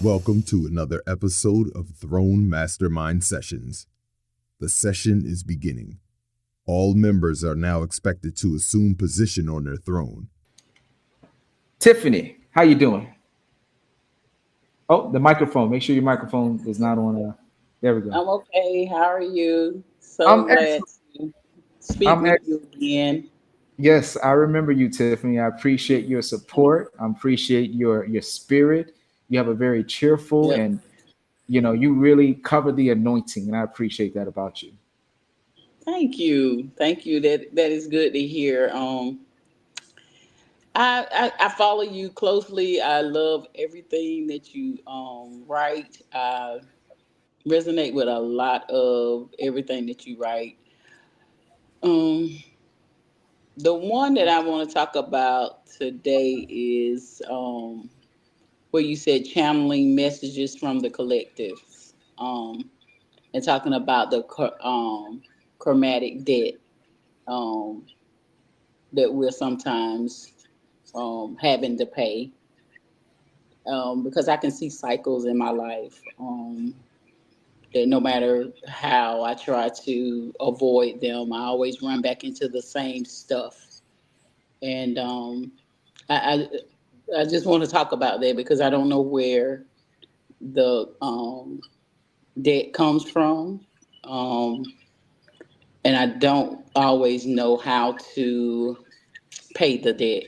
Welcome to another episode of Throne Mastermind Sessions. The session is beginning. All members are now expected to assume position on their throne. Tiffany, how you doing? Oh, the microphone. Make sure your microphone is not on. There we go. I'm okay. How are you? So I'm glad excellent. to speak I'm with ex- you again. yes, I remember you, Tiffany. I appreciate your support. I appreciate your spirit. You have a very cheerful Yep. and you really cover the anointing, and I appreciate that about you. Thank you. Thank you. That is good to hear. I follow you closely. I love everything that you write. I resonate with a lot of everything that you write. Um, the one that I want to talk about today is where you said channeling messages from the collective, and talking about the chromatic debt um, that we're sometimes having to pay, because I can see cycles in my life, that no matter how I try to avoid them, I always run back into the same stuff. And I, I just want to talk about that because I don't know where the debt comes from. Um, and I don't always know how to pay the debt,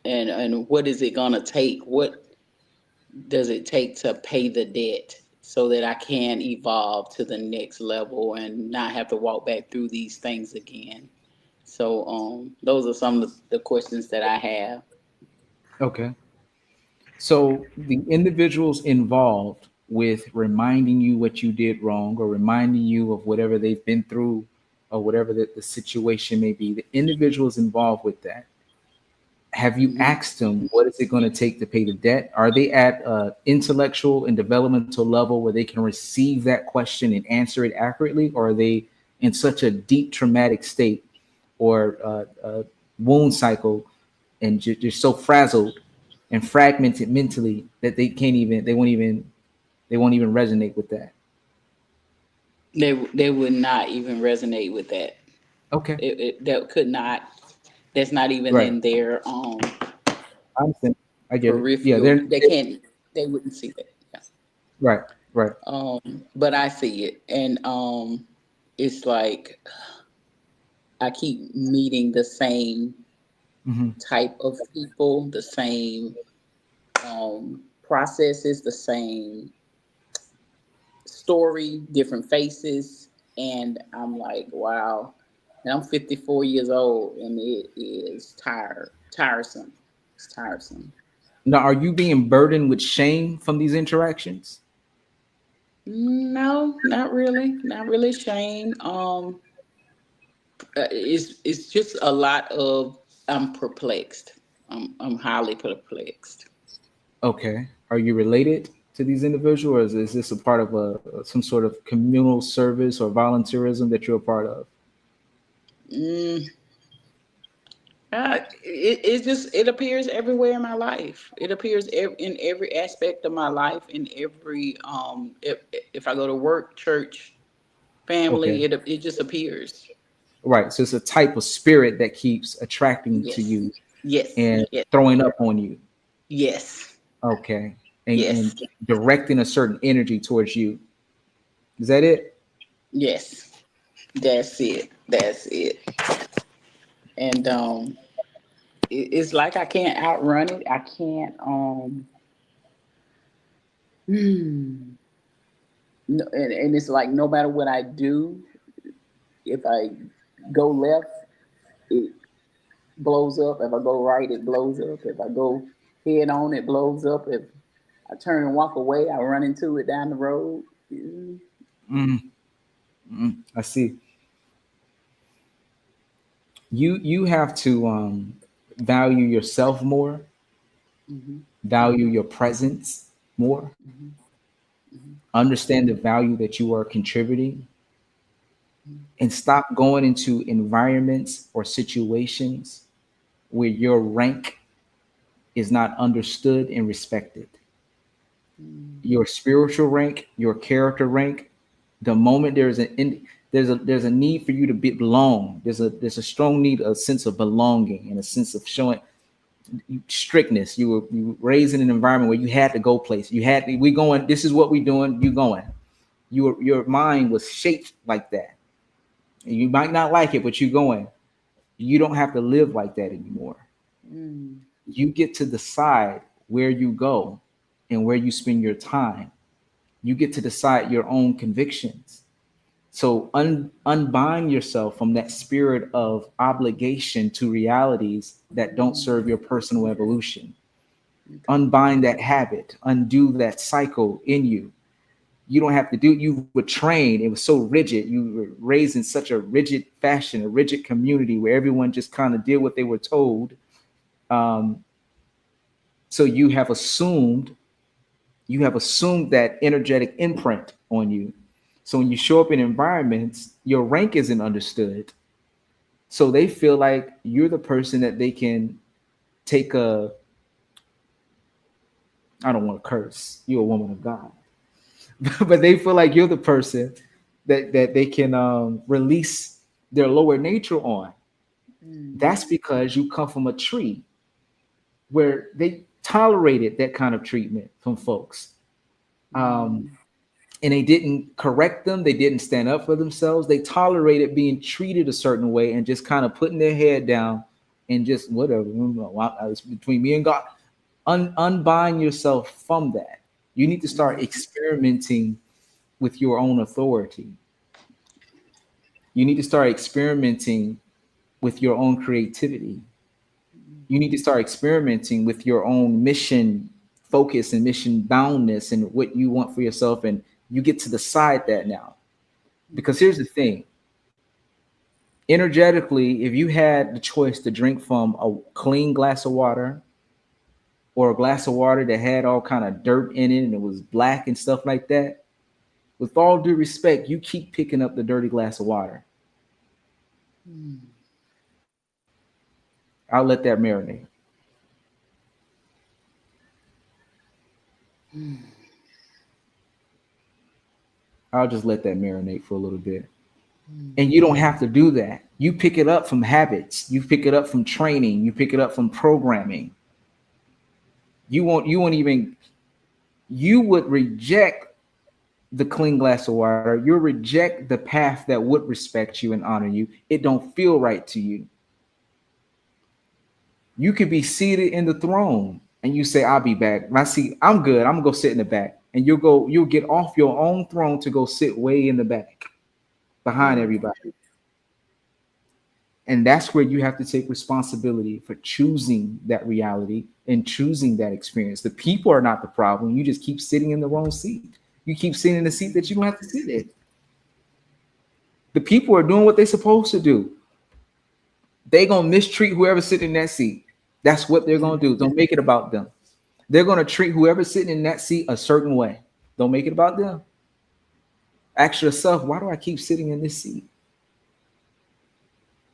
and what is it gonna take? What does it take to pay the debt so that I can evolve to the next level and not have to walk back through these things again? So those are some of the questions that I have. Okay. So the individuals involved with reminding you what you did wrong or reminding you of whatever they've been through or whatever the situation may be, the individuals involved with that, have you Mhm. asked them what is it going to take to pay the debt? Are they at a intellectual and developmental level where they can receive that question and answer it accurately, or are they in such a deep traumatic state or wound cycle and they're so frazzled and fragmented mentally that they won't even resonate with that? They would not even resonate with that. Okay. That could not. That's not even Right. in their I understand. I get it. Yeah, peripheral. They can't. They wouldn't see that. Yeah. right, right. But I see it, and it's like I keep meeting the same Hmm. type of people, the same processes, the same story, different faces, and I'm like, wow. And I'm 54 years old, and it is tiresome. It's tiresome. Now, are you being burdened with shame from these interactions? No, not really. Not really shame. It's just a lot of I'm perplexed. I'm highly perplexed. Okay. Are you related to these individuals, or is this a part of some sort of communal service or volunteerism that you're a part of? Mm, it just it appears everywhere in my life. It appears in every aspect of my life. In every if I go to work, church, family, Okay. it just appears. Right. So it's a type of spirit that keeps attracting to Yes, you yes, and yes, throwing up on you. yes, Okay. And yes, directing a certain energy towards you. Is that it? yes. That's it. That's it. And it's like I can't outrun it. I can't. Hmm. No, and it's like no matter what I do, if I go left, it blows up. If I go right, it blows up. If I go head on, it blows up. If I turn and walk away, I run into it down the road. Mm-hmm. Mm, I see. You have to value yourself more, Mm-hmm. value your presence more, Mm-hmm. understand the value that you are contributing, and stop going into environments or situations where your rank is not understood and respected. your spiritual rank, your character rank. The moment there's a need for you to belong. There's a strong need, a sense of belonging, and a sense of showing strictness. You were raised in an environment where you had to go place. You had to, we going. This is what we doing. You going. Your mind was shaped like that. And you might not like it, but you going. You don't have to live like that anymore. You get to decide where you go and where you spend your time. You get to decide your own convictions. So unbind yourself from that spirit of obligation to realities that don't serve your personal evolution. Unbind that habit, undo that cycle in you. You don't have to do, you were trained, it was so rigid. You were raised in such a rigid fashion, a rigid community where everyone just kind of did what they were told. So you have assumed that energetic imprint on you. So when you show up in environments, your rank isn't understood. So they feel like you're the person that they can take a, I don't want to curse, you're a woman of God, but they feel like you're the person that they can release their lower nature on. That's because you come from a tree where they tolerated that kind of treatment from folks. And they didn't correct them. They didn't stand up for themselves. They tolerated being treated a certain way and just kind of putting their head down and just whatever. It's between me and God. Unbind yourself from that. You need to start experimenting with your own authority. You need to start experimenting with your own creativity. You need to start experimenting with your own mission focus and mission boundness and what you want for yourself. And you get to decide that now. Because here's the thing. Energetically, if you had the choice to drink from a clean glass of water or a glass of water that had all kind of dirt in it and it was black and stuff like that, with all due respect, you keep picking up the dirty glass of water. I'll let that marinate. I'll just let that marinate for a little bit. And you don't have to do that. You pick it up from habits. You pick it up from training. You pick it up from programming. You would reject the clean glass of water. You'll reject the path that would respect you and honor you. It don't feel right to you. You could be seated in the throne and you say, I'll be back. I see, I'm good. I'm gonna go sit in the back. And you'll get off your own throne to go sit way in the back behind everybody. And that's where you have to take responsibility for choosing that reality and choosing that experience. The people are not the problem. You just keep sitting in the wrong seat. You keep sitting in the seat that you don't have to sit in. The people are doing what they're supposed to do. They're going to mistreat whoever's sitting in that seat. That's what they're going to do. Don't make it about them. They're going to treat whoever's sitting in that seat a certain way. Don't make it about them. Ask yourself, why do I keep sitting in this seat?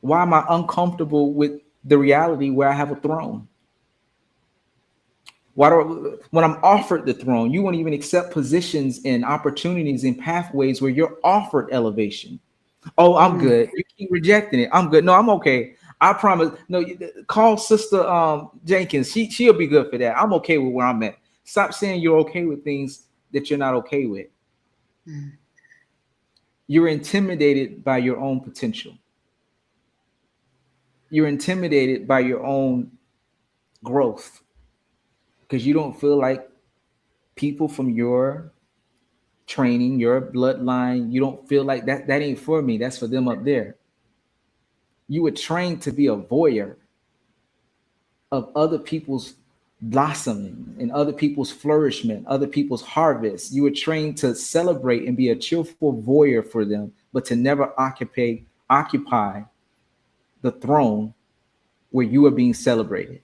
Why am I uncomfortable with the reality where I have a throne? When I'm offered the throne, you won't even accept positions and opportunities and pathways where you're offered elevation. Oh, I'm good. You keep rejecting it. I'm good. No, I'm okay. I promise. No, call Sister Jenkins. She'll be good for that. I'm okay with where I'm at. Stop saying you're okay with things that you're not okay with. You're intimidated by your own potential. You're intimidated by your own growth because you don't feel like people from your training, your bloodline, you don't feel like that ain't for me. That's for them up there. You were trained to be a voyeur of other people's blossoming and other people's flourishment, other people's harvest. You were trained to celebrate and be a cheerful voyeur for them, but to never occupy the throne where you are being celebrated.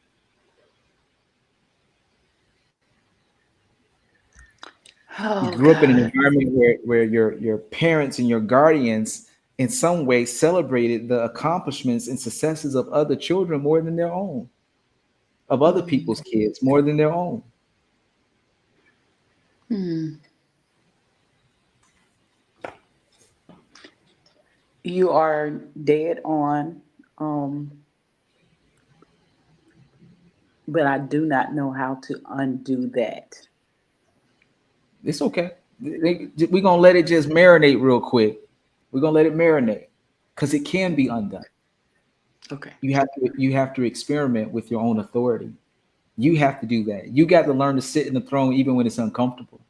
You grew up in an environment where your parents and your guardians in some way celebrated the accomplishments and successes of other children more than their own, of other people's kids more than their own. Hmm. You are dead on, um, but I do not know how to undo that. It's okay. We're gonna let it just marinate real quick. We're gonna let it marinate because it can be undone. Okay. You have to experiment with your own authority. You have to do that. You got to learn to sit in the throne even when it's uncomfortable.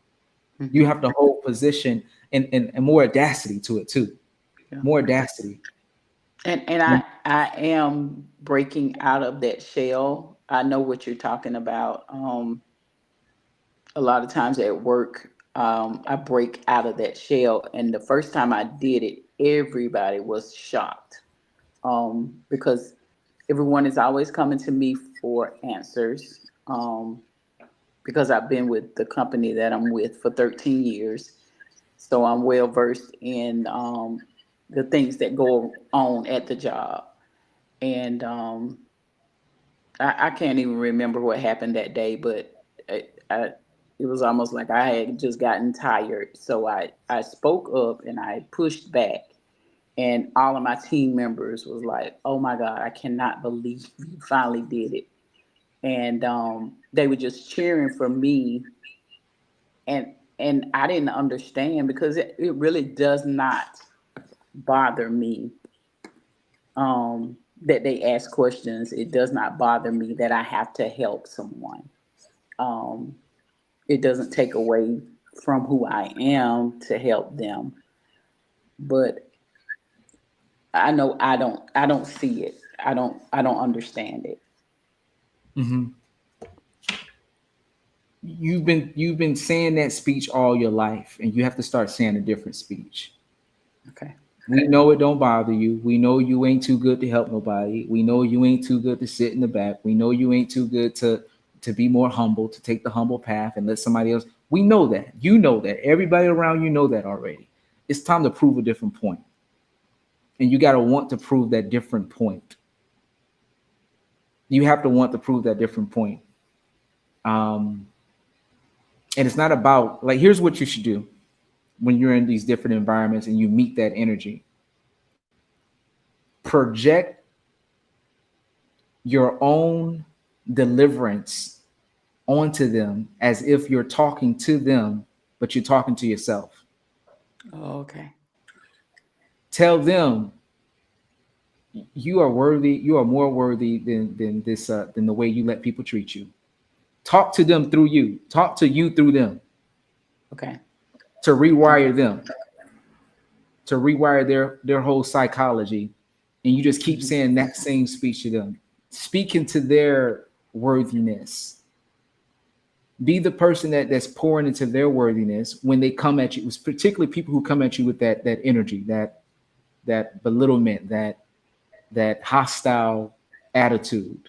You Hmm. have to hold position and more audacity to it too. Yeah. More audacity. And I am breaking out of that shell. I know what you're talking about. A lot of times at work, I break out of that shell, and the first time I did it, everybody was shocked, because everyone is always coming to me for answers. Because I've been with the company that I'm with for 13 years, so I'm well versed in, the things that go on at the job. And I can't even remember what happened that day, but it was almost like I had just gotten tired. So I spoke up and I pushed back. And all of my team members was like, "Oh my God, I cannot believe you finally did it." And they were just cheering for me. And I didn't understand because it really does not bother me, that they ask questions. It does not bother me that I have to help someone. Um, it doesn't take away from who I am to help them, but I know I don't see it. I don't understand it. Mhm. You've been saying that speech all your life, and you have to start saying a different speech. Okay. We know it don't bother you. We know you ain't too good to help nobody. We know you ain't too good to sit in the back. We know you ain't too good to be more humble, to take the humble path and let somebody else. We know that. You know that. Everybody around you know that already. It's time to prove a different point. And you got to want to prove that different point. You have to want to prove that different point. Um, and it's not about like here's what you should do when you're in these different environments and you meet that energy. Project your own deliverance onto them as if you're talking to them, but you're talking to yourself. Oh, okay. Tell them you are worthy, you are more worthy than this than the way you let people treat you. Talk to them through you. Talk to you through them Okay. to Okay. rewire them, to rewire their whole psychology. And you just keep Hmm. saying that same speech to them, speaking to their worthiness. Be the person that's pouring into their worthiness when they come at you. It was particularly people who come at you with that energy, that belittlement, that hostile attitude.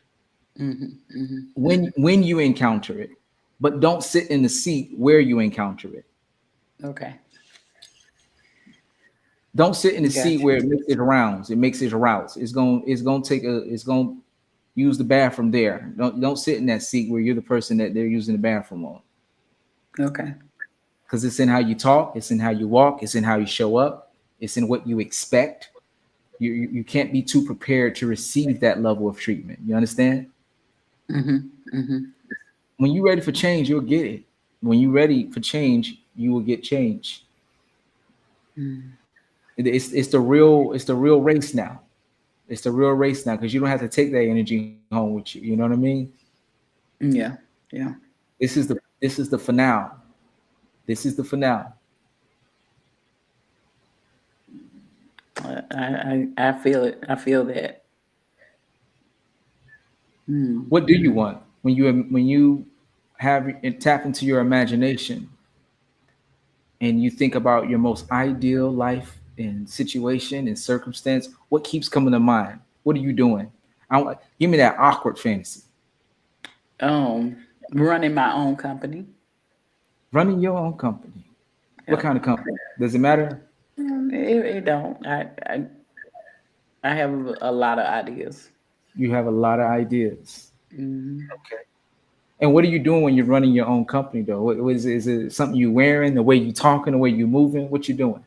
Hmm. Hmm. When you encounter it, but don't sit in the seat where you encounter it. Okay. Don't sit in the seat Gotcha. where it makes its rounds. It makes its routes. It's gonna use the bathroom there. Don't sit in that seat where you're the person that they're using the bathroom on. Okay. Because it's in how you talk, it's in how you walk, it's in how you show up, it's in what you expect. You can't be too prepared to receive that level of treatment. You understand? Hmm. Hmm. When you're ready for change, you'll get it. When you're ready for change, you will get change. Mm. It's the real race now. It's the real race now because you don't have to take that energy home with you. You know what I mean? Yeah. Yeah. This is the finale. This is the finale. I feel it. I feel that. Hmm. What do you want when you have and tap into your imagination and you think about your most ideal life and situation and circumstance? What keeps coming to mind? What are you doing? Give me that awkward fantasy. Running my own company. Running your own company. What Yep. kind of company? Does it matter? It don't. I have a lot of ideas. You have a lot of ideas. Hmm. Okay. And what are you doing when you're running your own company though? Is it something you wearing, the way you talking, the way you moving? What you doing?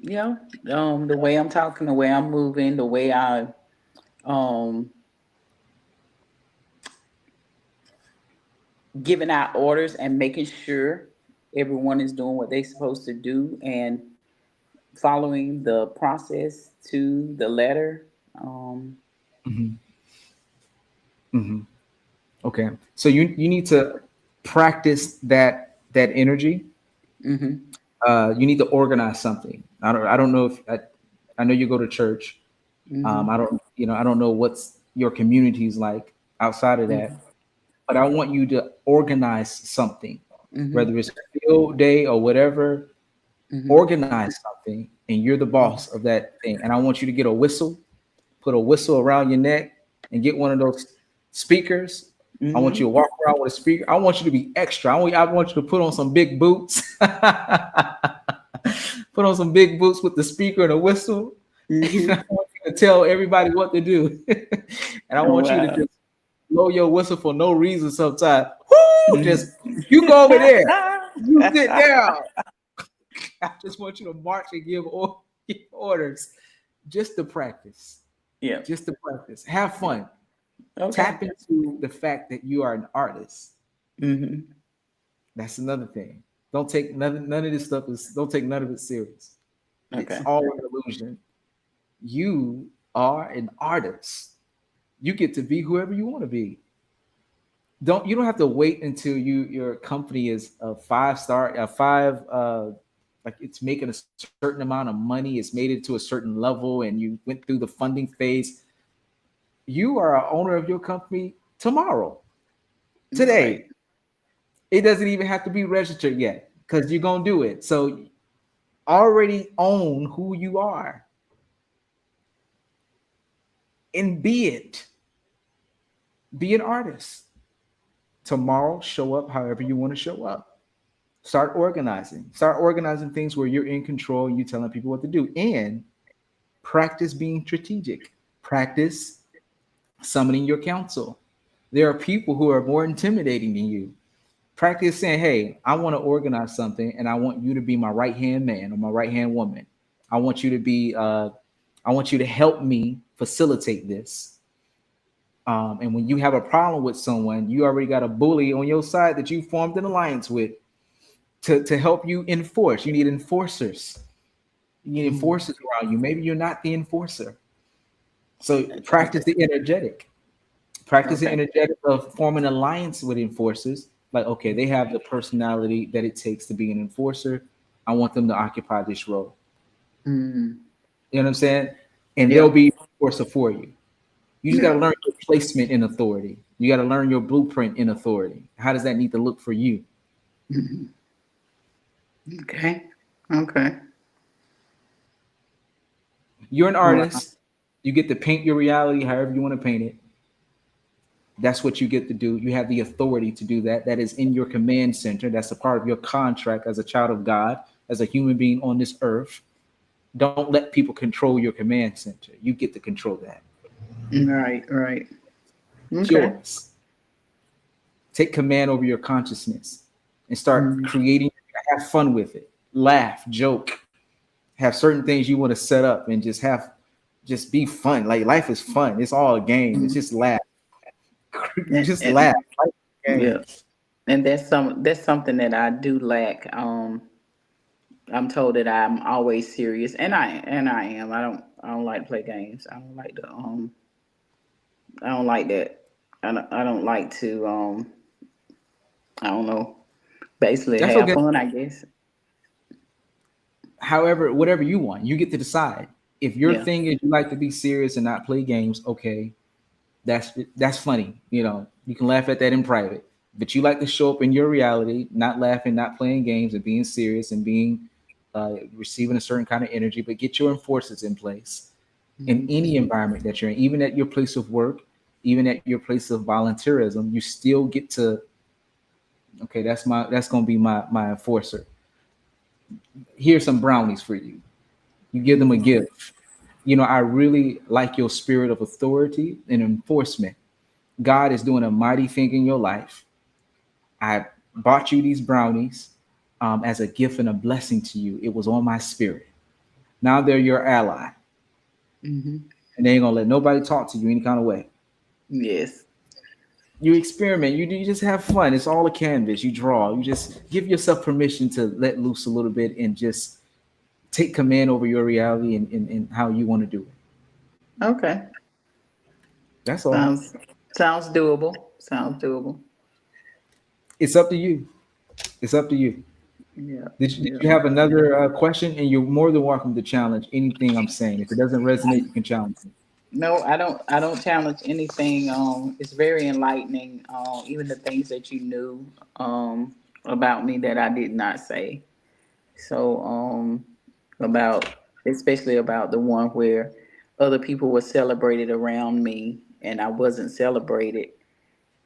Yeah. The way I'm talking, the way I'm moving, the way I um giving out orders and making sure everyone is doing what they're supposed to do and following the process to the letter. Um, Mm-hmm. Mm-hmm. Okay. So you need to practice that energy. mm-hmm, You need to organize something. I don't know if I know you go to church. mm-hmm, I don't know what's your community's like outside of that, mm-hmm, but I want you to organize something, mm-hmm, whether it's a field day or whatever. mm-hmm, Organize something, and you're the boss of that thing. And I want you to get a whistle, put a whistle around your neck, and get one of those speakers. I want you to mm-hmm, walk around with a speaker. I want you to be extra. I want you to put on some big boots. Put on some big boots with the speaker and a whistle. And I mm-hmm. want you to tell everybody what to do. And I Oh, want you to wow. just blow your whistle for no reason sometimes. Woo! Just you go over there. You sit down. I just want you to march and give orders just to practice. Yeah. Just to practice. Have fun. Okay. Tap into the fact that you are an artist. Mm-hmm. That's another thing. Don't take none of this stuff is don't take none of it serious. It's Okay. all an illusion. You are an artist. You get to be whoever you want to be. You don't have to wait until your company is a 5 star, a five like it's making a certain amount of money, it's made it to a certain level, and you went through the funding phase. You are an owner of your company tomorrow, Right. today. It doesn't even have to be registered yet because you're gonna do it. So already own who you are and be it. Be an artist. Tomorrow, show up however you want to show up. Start organizing. Start organizing things where you're in control and you telling people what to do. And practice being strategic. Practice summoning your counsel. There are people who are more intimidating than you. Practice saying, hey, I want to organize something and I want you to be my right hand man or my right hand woman. I want you to be, I want you to help me facilitate this. And when you have a problem with someone, you already got a bully on your side that you formed an alliance with to help you enforce. You need enforcers. You need Mm-hmm. enforcers around you. Maybe you're not the enforcer. So Okay. practice the energetic. Practice the Okay. energetic of forming an alliance with enforcers. Like, okay, they have the personality that it takes to be an enforcer. I want them to occupy this role. Mm-hmm. You know what I'm saying? And they'll Yeah. be an enforcer for you. You just got Yeah. to learn your placement in authority. You got to learn your blueprint in authority. How does that need to look for you? Mm-hmm. Okay. Okay. You're an Wow. artist. You get to paint your reality however you want to paint it. That's what you get to do. You have the authority to do that. That is in your command center. That's a part of your contract as a child of God, as a human being on this earth. Don't let people control your command center. You get to control that. Right. Right. It's Okay. yours. Take command over your consciousness and start Mm-hmm. creating. Have fun with it. Laugh, joke. Have certain things you want to set up and just be fun. Like life is fun. It's all a game. It's just laugh. Just laugh. And Life is a yeah. game. And that's something that I do lack. I'm told that I'm always serious, and I am. I don't like to play games. I don't like that. I don't like to I don't know. Basically, That's have okay. fun. I guess. However, whatever you want, you get to decide. If your Yeah. thing is you like to be serious and not play games, okay, that's funny. You can laugh at that in private. But you like to show up in your reality, not laughing, not playing games, and being serious and being receiving a certain kind of energy. But get your enforcers in place in Hmm. any environment that you're in, even at your place of work, even at your place of volunteerism. You still get to. Okay, that's gonna be my enforcer. Here's some brownies for you. You give them a gift. I really like your spirit of authority and enforcement. God is doing a mighty thing in your life. I bought you these brownies as a gift and a blessing to you. It was on my spirit. Now they're your ally, Mm-hmm. and they ain't gonna let nobody talk to you any kind of way. Yes. You experiment. You just have fun. It's all a canvas. You draw. You just give yourself permission to let loose a little bit and just take command over your reality and how you want to do it. Okay. That's all. Sounds doable. Sounds doable. It's up to you. It's up to you. Yeah. Did Yeah. you have another question? And you're more than welcome to challenge anything I'm saying. If it doesn't resonate, you can challenge me. No, I don't. I don't challenge anything. It's very enlightening. Even the things that you knew about me that I did not say. So about especially about the one where other people were celebrated around me and I wasn't celebrated,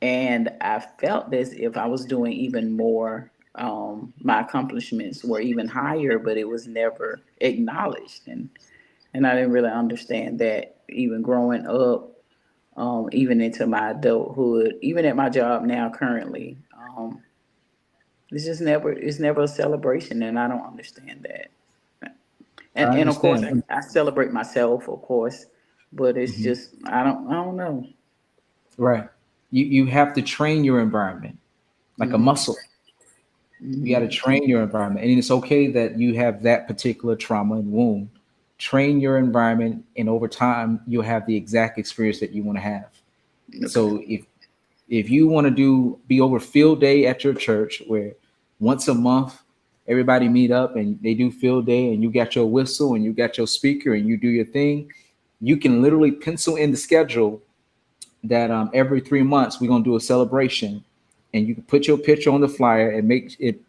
and I felt as if I was doing even more. My accomplishments were even higher, but it was never acknowledged, and I didn't really understand that even growing up, even into my adulthood, even at my job now currently. It's never a celebration, and I don't understand that. I And of course, understand. I celebrate myself, of course, but it's Mhm. just I don't know. Right. You have to train your environment like a Hmm. muscle. You got to Hmm. train your environment, and it's okay that you have that particular trauma and wound. Train your environment, and over time, you'll have the exact experience that you want to have. Okay. So if you want to be over field day at your church, where once a month everybody meet up and they do field day, and you got your whistle and you got your speaker and you do your thing, you can literally pencil in the schedule that every 3 months we're gonna do a celebration, and you can put your picture on the flyer and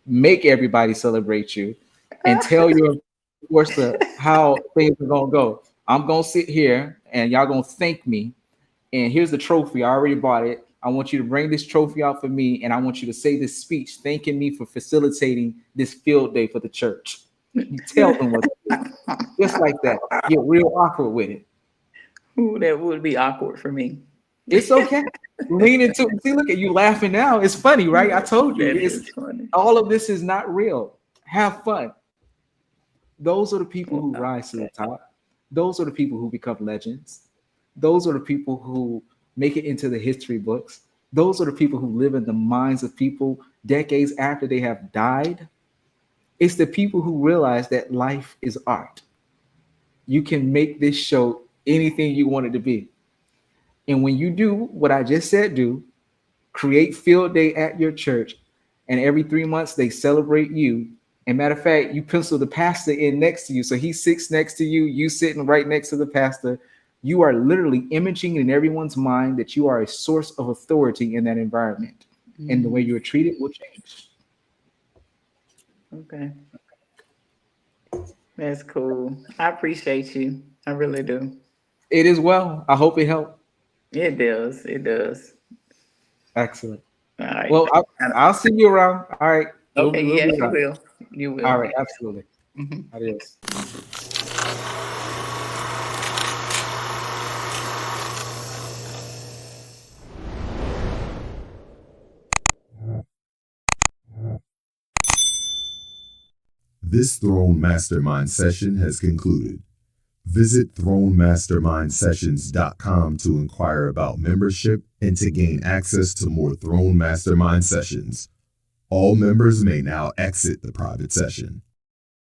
make everybody celebrate you, and tell your course the how things are gonna go. I'm gonna sit here and y'all gonna thank me, and here's the trophy. I already bought it. I want you to bring this trophy out for me, and I want you to say this speech thanking me for facilitating this field day for the church. You tell them what to do. Just like that. Get real awkward with it. Ooh, that would be awkward for me. It's okay. Lean into it. See, look at you laughing now. It's funny, right? I told you. That It's is funny. all of this is not real. Have fun. Those are the people who Wow. rise to the top. Those are the people who become legends. Those are the people who make it into the history books. Those are the people who live in the minds of people decades after they have died. It's the people who realize that life is art. You can make this show anything you want it to be. And when you do what I just said, create field day at your church, and every 3 months they celebrate you. And matter of fact, you pencil the pastor in next to you, so he sits next to you, you sitting right next to the pastor. You are literally imaging in everyone's mind that you are a source of authority in that environment, and the way Mm, you're treated will change. okay. That's cool. I appreciate you. I really do. It is well. I hope it helped. It does. It does. Excellent. All right. Well, I'll see you around. All right, Okay. we'll be Yes, you around. will. You All will. right, absolutely. Mhm. Adios. This Throne Mastermind session has concluded. Visit thronemastermindsessions.com to inquire about membership and to gain access to more Throne Mastermind sessions. All members may now exit the private session.